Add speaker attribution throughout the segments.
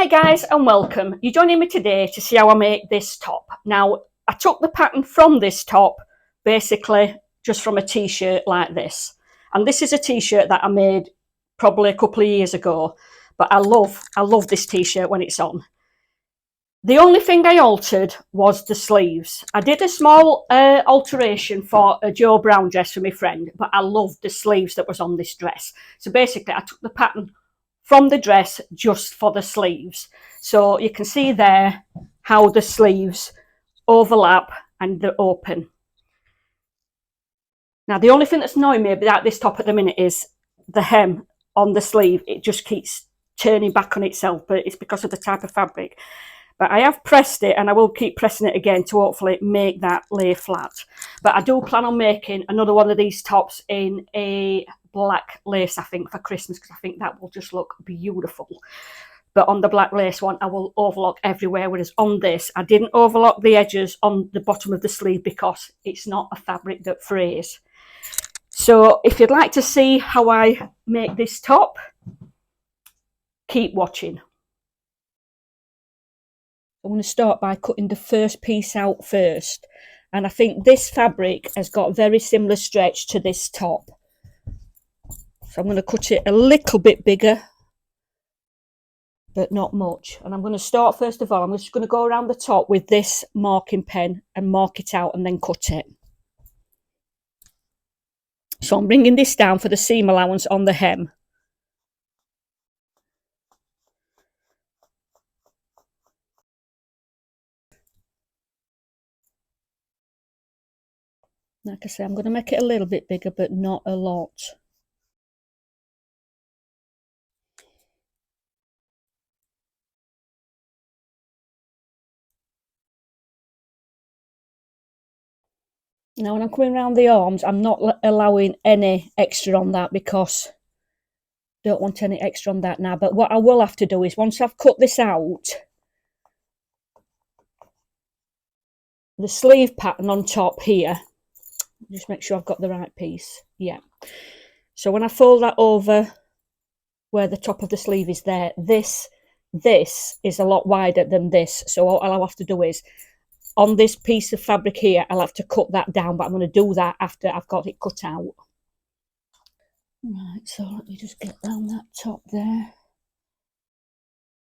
Speaker 1: Hi guys and welcome. You're joining me today to see how I make this top. Now I took the pattern from this top basically just from a t-shirt like this, and this is a t-shirt that I made probably a couple of years ago, but I love this t-shirt when it's on. The only thing I altered was the sleeves. I did a small alteration for a Joe Brown dress for my friend, but I loved the sleeves that was on this dress. So basically I took the pattern from the dress just for the sleeves. So you can see there how the sleeves overlap and they're open. Now the only thing that's annoying me about this top at the minute is the hem on the sleeve. It just keeps turning back on itself, but it's because of the type of fabric. But I have pressed it and I will keep pressing it again to hopefully make that lay flat. But I do plan on making another one of these tops in a black lace, I think, for Christmas, because I think that will just look beautiful. But on the black lace one, I will overlock everywhere, whereas on this, I didn't overlock the edges on the bottom of the sleeve because it's not a fabric that frays. So if you'd like to see how I make this top, keep watching. I'm going to start by cutting the first piece out first, and I think this fabric has got very similar stretch to this top, so I'm going to cut it a little bit bigger but not much. And I'm going to start, first of all, I'm just going to go around the top with this marking pen and mark it out and then cut it. So I'm bringing this down for the seam allowance on the hem. Like I say, I'm going to make it a little bit bigger but not a lot. Now when I'm coming around the arms, I'm not allowing any extra on that because I don't want any extra on that now. But what I will have to do is, once I've cut this out, the sleeve pattern on top here, just make sure I've got the right piece. Yeah. So when I fold that over where the top of the sleeve is there, this is a lot wider than this. So all I'll have to do is, on this piece of fabric here, I'll have to cut that down, but I'm going to do that after I've got it cut out. Right, so let me just get round that top there.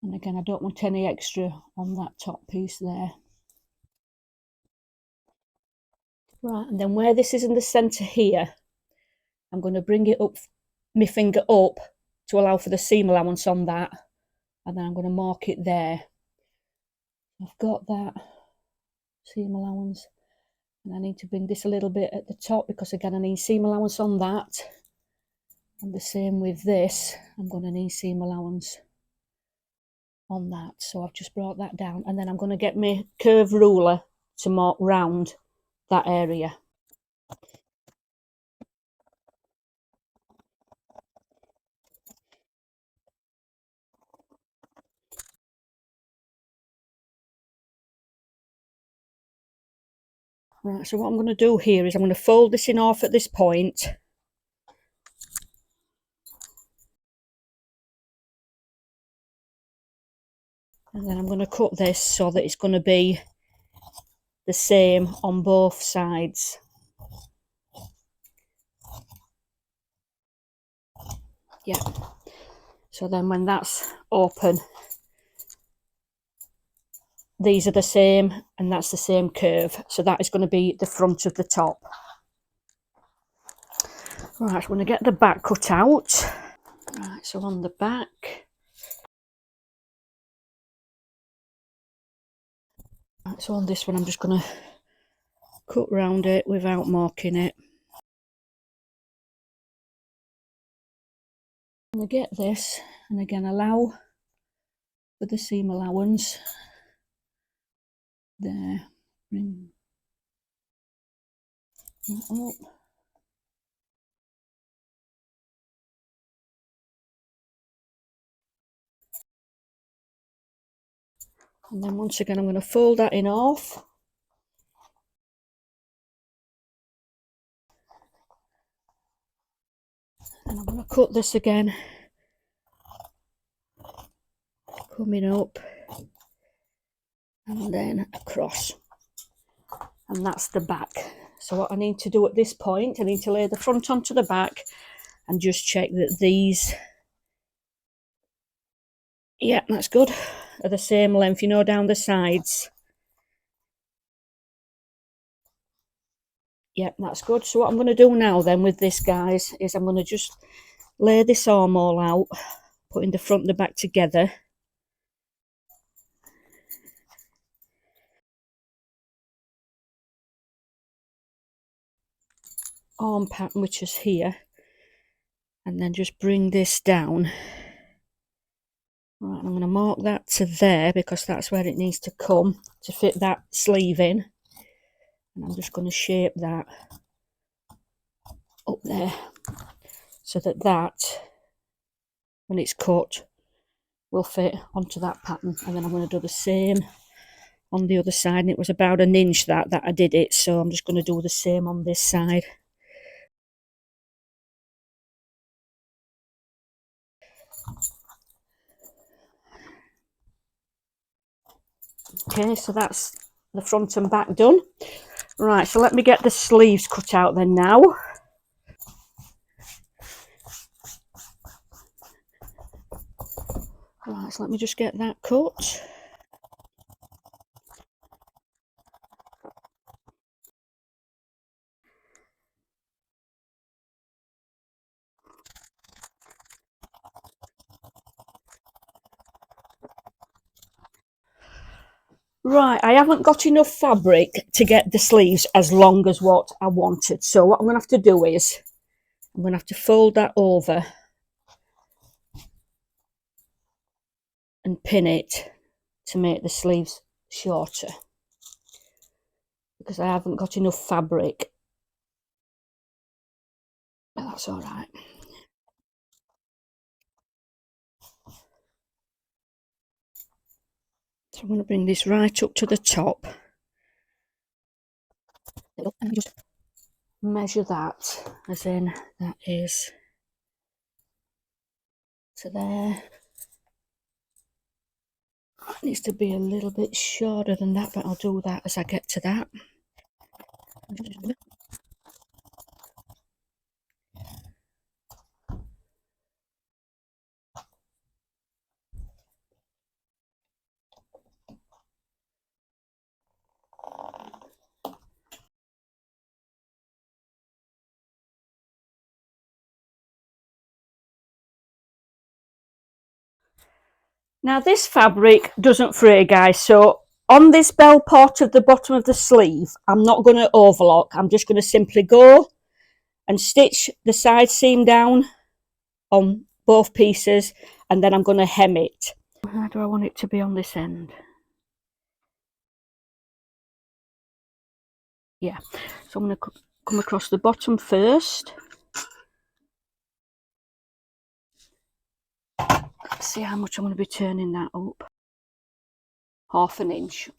Speaker 1: And again, I don't want any extra on that top piece there. Right, and then where this is in the centre here, I'm going to bring it up, my finger up, to allow for the seam allowance on that. And then I'm going to mark it there. I've got that seam allowance. And I need to bring this a little bit at the top because, again, I need seam allowance on that. And the same with this, I'm going to need seam allowance on that. So I've just brought that down, and then I'm going to get my curve ruler to mark round that area. Right, so what I'm going to do here is I'm going to fold this in half at this point. And then I'm going to cut this so that it's going to be the same on both sides. Yeah. So then when that's open, these are the same, and that's the same curve. So that is going to be the front of the top. Right, I'm going to get the back cut out. Right, so on the back. Right, so on this one, I'm just going to cut round it without marking it. I'm going to get this, and again allow for the seam allowance there. Bring that up. And then once again, I'm going to fold that in half. And I'm going to cut this again. coming up and then across, and that's the back. So what I need to do at this point, I need to lay the front onto the back and just check that these, yeah, that's good, are the same length, you know, down the sides. Yep, that's good. So what I'm going to do now then with this, guys, is I'm going to just lay this arm all out, putting the front and the back together. Arm pattern, which is here, and then just bring this down. Right, I'm going to mark that to there because that's where it needs to come to fit that sleeve in. And I'm just going to shape that up there so that that, when it's cut, will fit onto that pattern. And then I'm going to do the same on the other side. And it was about an inch that I did it, so I'm just going to do the same on this side. Okay, so that's the front and back done. Right, so let me get the sleeves cut out then now. Right, so let me just get that cut. Right, I haven't got enough fabric to get the sleeves as long as what I wanted. So what I'm going to have to do is, I'm going to have to fold that over and pin it to make the sleeves shorter, because I haven't got enough fabric. But that's all right. So I'm going to bring this right up to the top. And just measure that, as in that is to there. It needs to be a little bit shorter than that, but I'll do that as I get to that. Now this fabric doesn't fray, guys, so on this bell part of the bottom of the sleeve, I'm not going to overlock. I'm just going to simply go and stitch the side seam down on both pieces, and then I'm going to hem it. How do I want it to be on this end? Yeah, so I'm going to come across the bottom first. Let's see how much I'm going to be turning that up. 1/2 inch.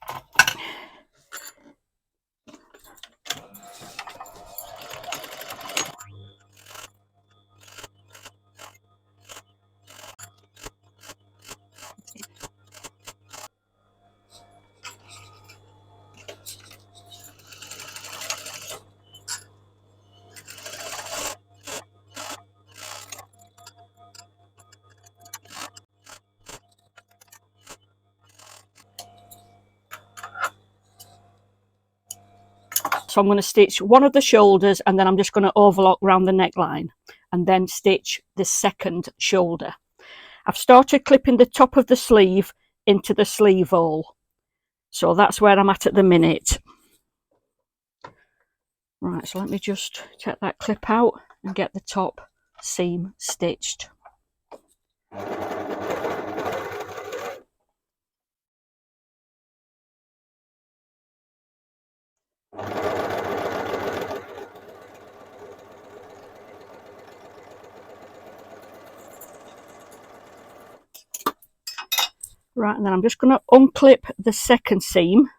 Speaker 1: So I'm going to stitch one of the shoulders, and then I'm just going to overlock around the neckline and then stitch the second shoulder. I've started clipping the top of the sleeve into the sleeve hole. So that's where I'm at the minute. Right, so let me just take that clip out and get the top seam stitched. Right, and then I'm just going to unclip the second seam.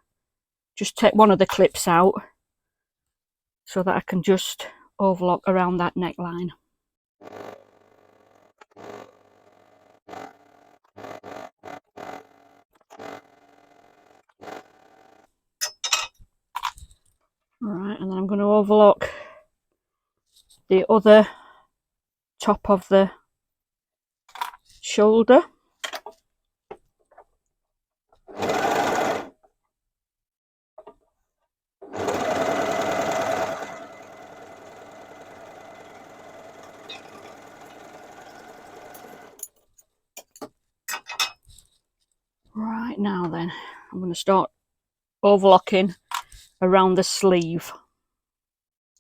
Speaker 1: Just take one of the clips out so that I can just overlock around that neckline. then I'm going to overlock the other top of the shoulder. Right, now then, I'm going to start overlocking around the sleeve,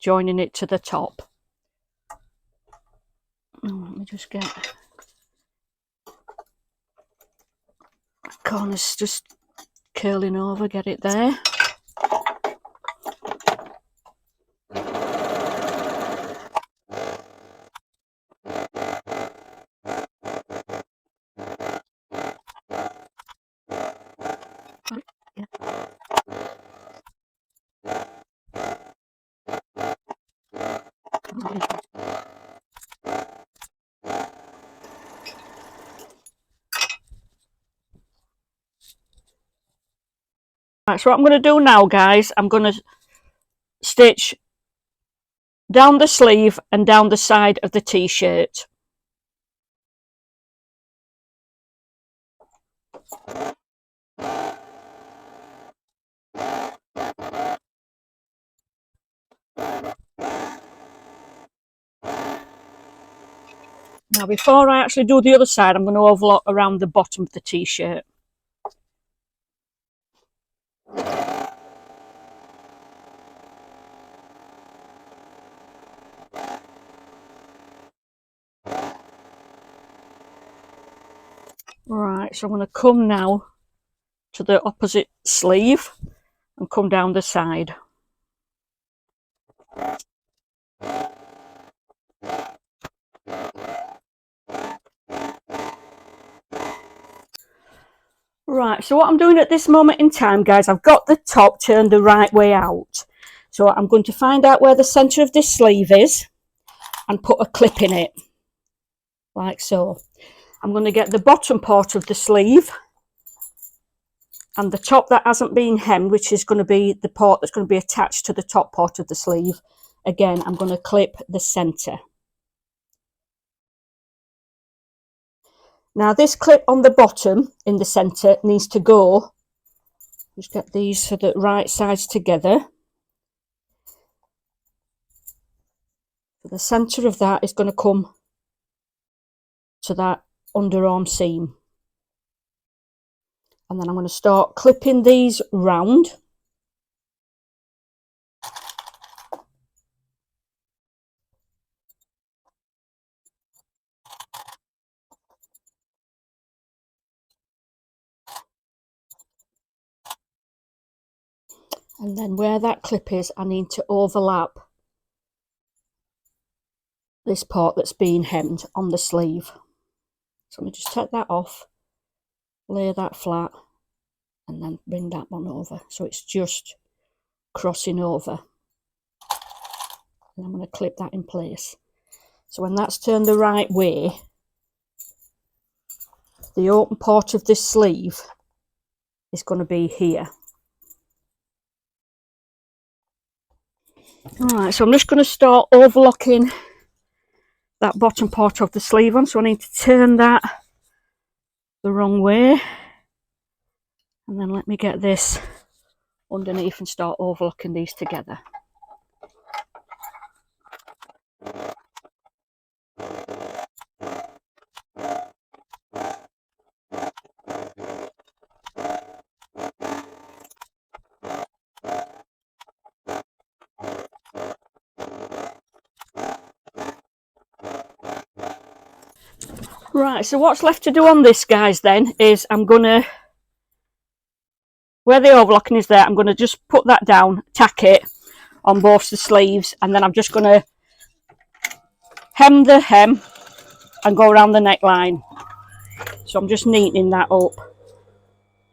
Speaker 1: joining it to the top. Let me just get corners just curling over, get it there. Right, so what I'm going to do now, guys, I'm going to stitch down the sleeve and down the side of the t-shirt. Now, before I actually do the other side, I'm going to overlock around the bottom of the t-shirt. Right, so I'm going to come now to the opposite sleeve and come down the side. Right, so what I'm doing at this moment in time, guys, I've got the top turned the right way out. So I'm going to find out where the centre of this sleeve is and put a clip in it, like so. I'm going to get the bottom part of the sleeve and the top that hasn't been hemmed, which is going to be the part that's going to be attached to the top part of the sleeve. Again, I'm going to clip the centre. Now this clip on the bottom in the centre needs to go, just get these so the right sides together. So the centre of that is going to come to that underarm seam. And then I'm going to start clipping these round. And then where that clip is, I need to overlap this part that's been hemmed on the sleeve. So let me just take that off, lay that flat, and then bring that one over. So it's just crossing over. And I'm going to clip that in place. So when that's turned the right way, the open part of this sleeve is going to be here. Alright, so I'm just going to start overlocking that bottom part of the sleeve on. So I need to turn that the wrong way. And then let me get this underneath and start overlocking these together. Right, so what's left to do on this, guys, then, is I'm going to, where the overlocking is there, I'm going to just put that down, tack it on both the sleeves, and then I'm just going to hem the hem and go around the neckline. So I'm just neatening that up,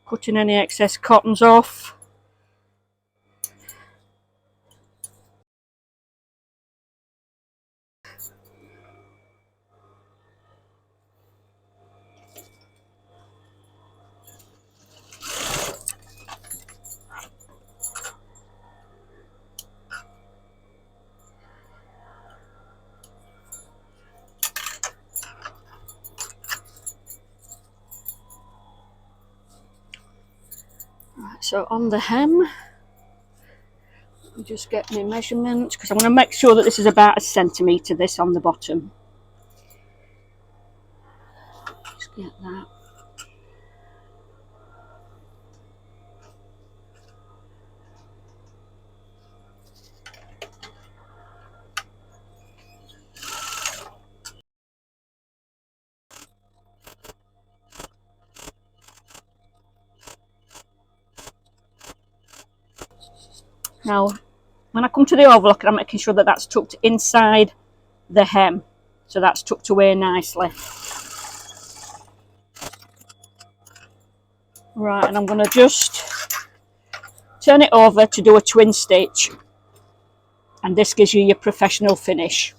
Speaker 1: cutting any excess cottons off. So on the hem, I'll just get my measurement because I'm going to make sure that this is about a centimetre, this on the bottom. Just get that. Now, when I come to the overlock, I'm making sure that that's tucked inside the hem. So that's tucked away nicely. Right, and I'm going to just turn it over to do a twin stitch. And this gives you your professional finish.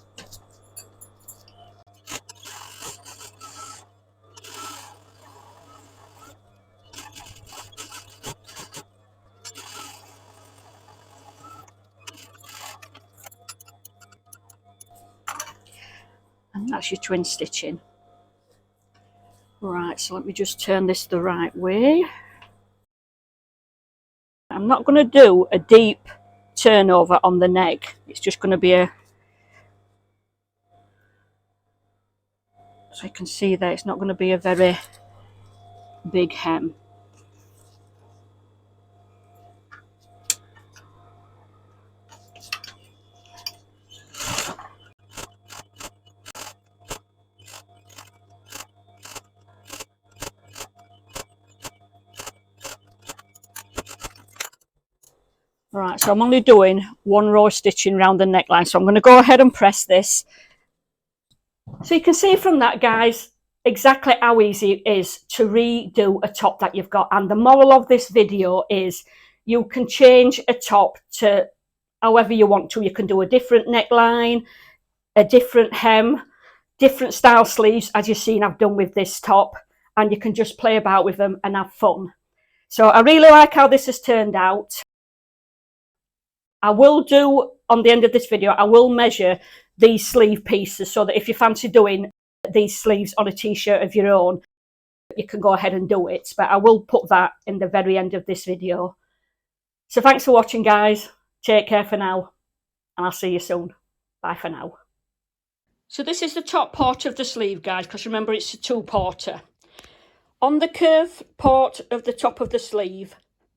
Speaker 1: And that's your twin stitching. Right, so let me just turn this the right way. I'm not going to do a deep turnover on the neck. It's just going to be a... So you can see there, it's not going to be a very big hem. Right, so I'm only doing one row of stitching around the neckline, so I'm going to go ahead and press this. So you can see from that, guys, exactly how easy it is to redo a top that you've got. And the moral of this video is you can change a top to however you want to. You can do a different neckline, a different hem, different style sleeves, as you've seen I've done with this top, and you can just play about with them and have fun. So I really like how this has turned out. I will do, on the end of this video, I will measure these sleeve pieces so that if you fancy doing these sleeves on a t-shirt of your own, you can go ahead and do it. But I will put that in the very end of this video. So thanks for watching, guys. Take care for now, and I'll see you soon. Bye for now. So this is the top part of the sleeve, guys, because remember it's a two-parter. On the curved part of the top of the sleeve,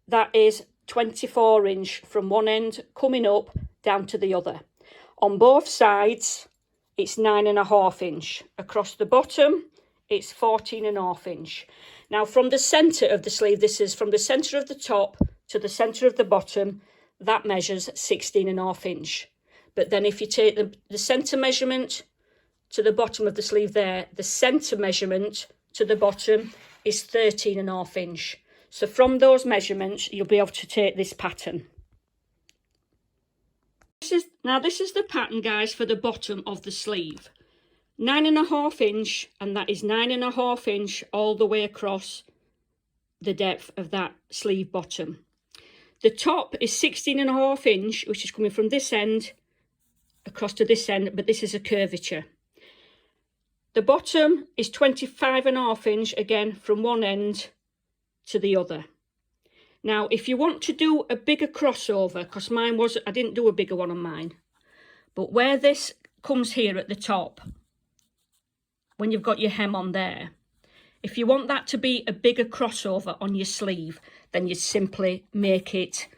Speaker 1: that is 24 inch from one end coming up down to the other. On both sides, it's 9.5 inch. Across the bottom, it's 14.5 inch. Now from the centre of the sleeve, this is from the centre of the top to the centre of the bottom, that measures 16.5 inch. But then if you take the centre measurement to the bottom of the sleeve there, the centre measurement to the bottom is 13.5 inch. So from those measurements, you'll be able to take this pattern. This is the pattern, guys, for the bottom of the sleeve. 9.5 inch, and that is 9.5 inch all the way across the depth of that sleeve bottom. The top is 16.5 inch, which is coming from this end across to this end, but this is a curvature. The bottom is 25.5 inch, again, from one end to the other. Now, if you want to do a bigger crossover, because mine was, I didn't do a bigger one on mine, but where this comes here at the top, when you've got your hem on there, if you want that to be a bigger crossover on your sleeve, then you simply make it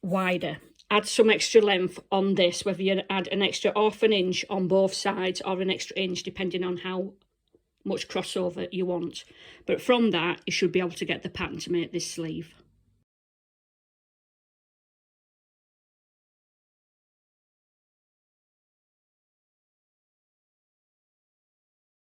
Speaker 1: wider. Add some extra length on this, whether you add an extra 1/2 inch on both sides or an extra inch, depending on how much crossover you want. But from that, you should be able to get the pattern to make this sleeve.